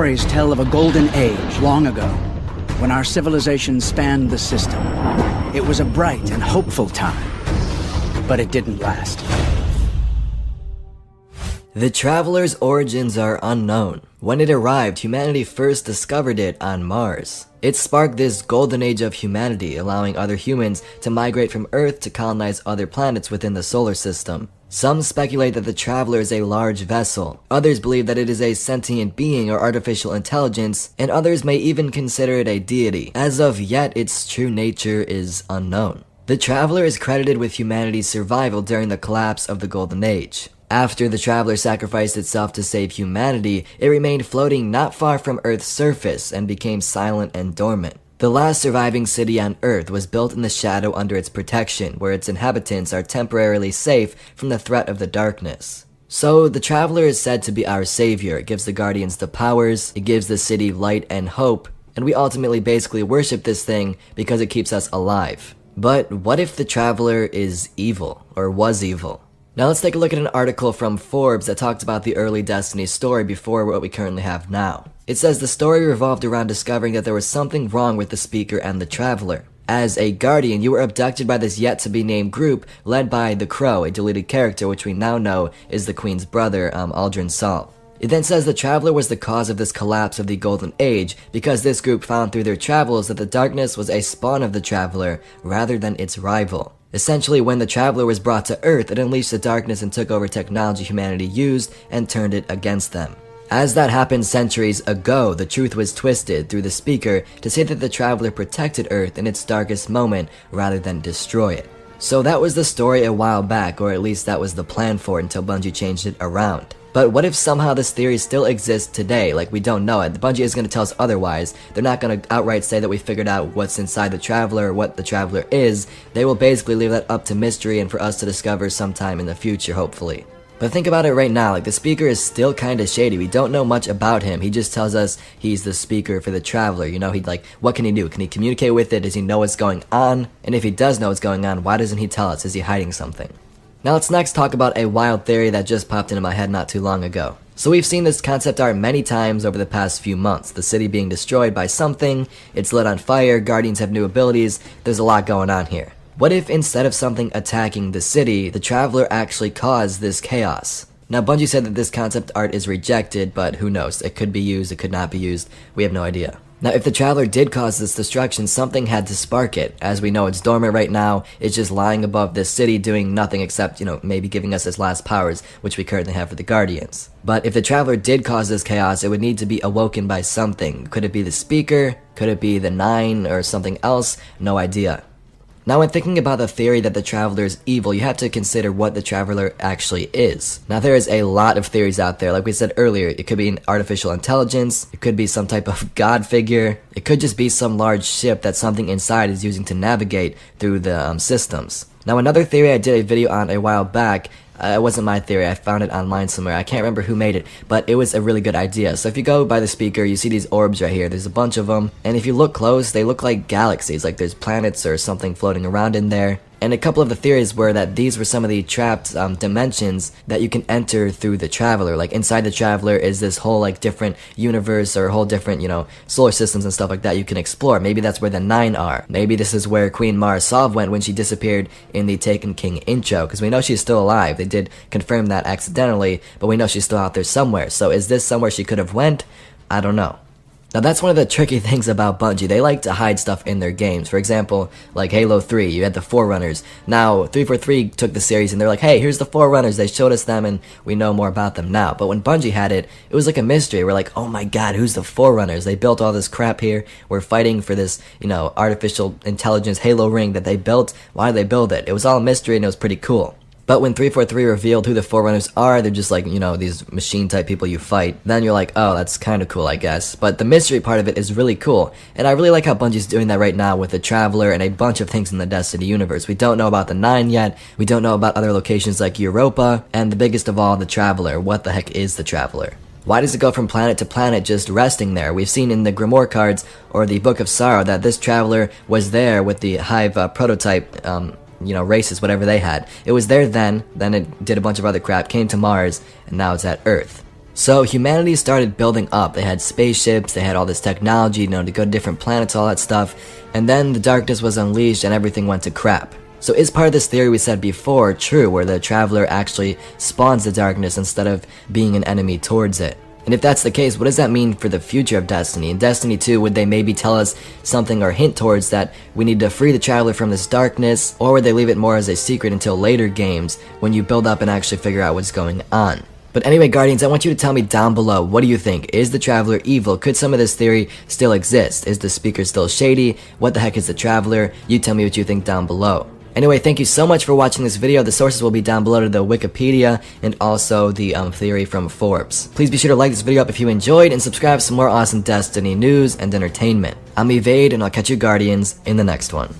stories tell of a golden age long ago, when our civilization spanned the system. It was a bright and hopeful time, but it didn't last. The Traveler's origins are unknown. When it arrived, humanity first discovered it on Mars. It sparked this golden age of humanity, allowing other humans to migrate from Earth to colonize other planets within the solar system. Some speculate that the Traveler is a large vessel. Others believe that it is a sentient being or artificial intelligence, and others may even consider it a deity. As of yet, its true nature is unknown. The Traveler is credited with humanity's survival during the collapse of the Golden Age. After the Traveler sacrificed itself to save humanity, it remained floating not far from Earth's surface and became silent and dormant. The last surviving city on Earth was built in the shadow under its protection, where its inhabitants are temporarily safe from the threat of the darkness. So, the Traveler is said to be our savior. It gives the Guardians the powers, it gives the city light and hope, and we ultimately basically worship this thing because it keeps us alive. But what if the Traveler is evil, or was evil? Now let's take a look at an article from Forbes that talked about the early Destiny story before what we currently have now. It says the story revolved around discovering that there was something wrong with the Speaker and the Traveler. As a Guardian, you were abducted by this yet-to-be-named group led by the Crow, a deleted character which we now know is the Queen's brother, Aldrin Salt. It then says the Traveler was the cause of this collapse of the Golden Age because this group found through their travels that the darkness was a spawn of the Traveler rather than its rival. Essentially, when the Traveler was brought to Earth, it unleashed the darkness and took over technology humanity used and turned it against them. As that happened centuries ago, the truth was twisted through the Speaker to say that the Traveler protected Earth in its darkest moment rather than destroy it. So that was the story a while back, or at least that was the plan for it until Bungie changed it around. But what if somehow this theory still exists today? Like, we don't know it. Bungie is going to tell us otherwise. They're not going to outright say that we figured out what's inside the Traveler or what the Traveler is. They will basically leave that up to mystery and for us to discover sometime in the future, hopefully. But think about it right now, like, the Speaker is still kinda shady. We don't know much about him. He just tells us he's the Speaker for the Traveler. You know, what can he do? Can he communicate with it? Does he know what's going on? And if he does know what's going on, why doesn't he tell us? Is he hiding something? Now let's next talk about a wild theory that just popped into my head not too long ago. So we've seen this concept art many times over the past few months. The city being destroyed by something, it's lit on fire, Guardians have new abilities, there's a lot going on here. What if instead of something attacking the city, the Traveler actually caused this chaos? Now Bungie said that this concept art is rejected, but who knows, it could be used, it could not be used, we have no idea. Now if the Traveler did cause this destruction, something had to spark it. As we know, it's dormant right now, it's just lying above this city doing nothing except, maybe giving us its last powers, which we currently have for the Guardians. But if the Traveler did cause this chaos, it would need to be awoken by something. Could it be the Speaker? Could it be the Nine or something else? No idea. Now when thinking about the theory that the Traveler is evil, you have to consider what the Traveler actually is. Now there is a lot of theories out there. Like we said earlier, it could be an artificial intelligence, it could be some type of god figure, it could just be some large ship that something inside is using to navigate through the systems. Now another theory I did a video on a while back, it wasn't my theory, I found it online somewhere, I can't remember who made it, but it was a really good idea. So if you go by the Speaker, you see these orbs right here, there's a bunch of them, and if you look close, they look like galaxies, like there's planets or something floating around in there. And a couple of the theories were that these were some of the trapped dimensions that you can enter through the Traveler. Like inside the Traveler is this whole different universe or whole different, solar systems and stuff like that you can explore. Maybe that's where the Nine are. Maybe this is where Queen Mara Sov went when she disappeared in the Taken King intro, because we know she's still alive. They did confirm that accidentally, but we know she's still out there somewhere. So is this somewhere she could have went? I don't know. Now that's one of the tricky things about Bungie. They like to hide stuff in their games. For example, like Halo 3, you had the Forerunners. Now, 343 took the series and they're like, hey, here's the Forerunners. They showed us them and we know more about them now. But when Bungie had it, it was like a mystery. We're like, oh my god, who's the Forerunners? They built all this crap here. We're fighting for this, artificial intelligence Halo ring that they built. Why did they build it? It was all a mystery and it was pretty cool. But when 343 revealed who the Forerunners are, they're just like, these machine-type people you fight. Then you're like, oh, that's kinda cool, I guess. But the mystery part of it is really cool. And I really like how Bungie's doing that right now with the Traveler and a bunch of things in the Destiny universe. We don't know about the Nine yet. We don't know about other locations like Europa. And the biggest of all, the Traveler. What the heck is the Traveler? Why does it go from planet to planet just resting there? We've seen in the Grimoire cards or the Book of Sorrow that this Traveler was there with the Hive prototype races, whatever they had. It was there then it did a bunch of other crap, came to Mars, and now it's at Earth. So humanity started building up. They had spaceships, they had all this technology, to go to different planets, all that stuff. And then the darkness was unleashed and everything went to crap. So is part of this theory we said before true, where the Traveler actually spawns the darkness instead of being an enemy towards it? And if that's the case, what does that mean for the future of Destiny? In Destiny 2, would they maybe tell us something or hint towards that we need to free the Traveler from this darkness? Or would they leave it more as a secret until later games when you build up and actually figure out what's going on? But anyway, Guardians, I want you to tell me down below, what do you think? Is the Traveler evil? Could some of this theory still exist? Is the speaker still shady? What the heck is the Traveler? You tell me what you think down below. Anyway, thank you so much for watching this video. The sources will be down below to the Wikipedia and also the theory from Forbes. Please be sure to like this video up if you enjoyed and subscribe for some more awesome Destiny news and entertainment. I'm Evade and I'll catch you Guardians in the next one.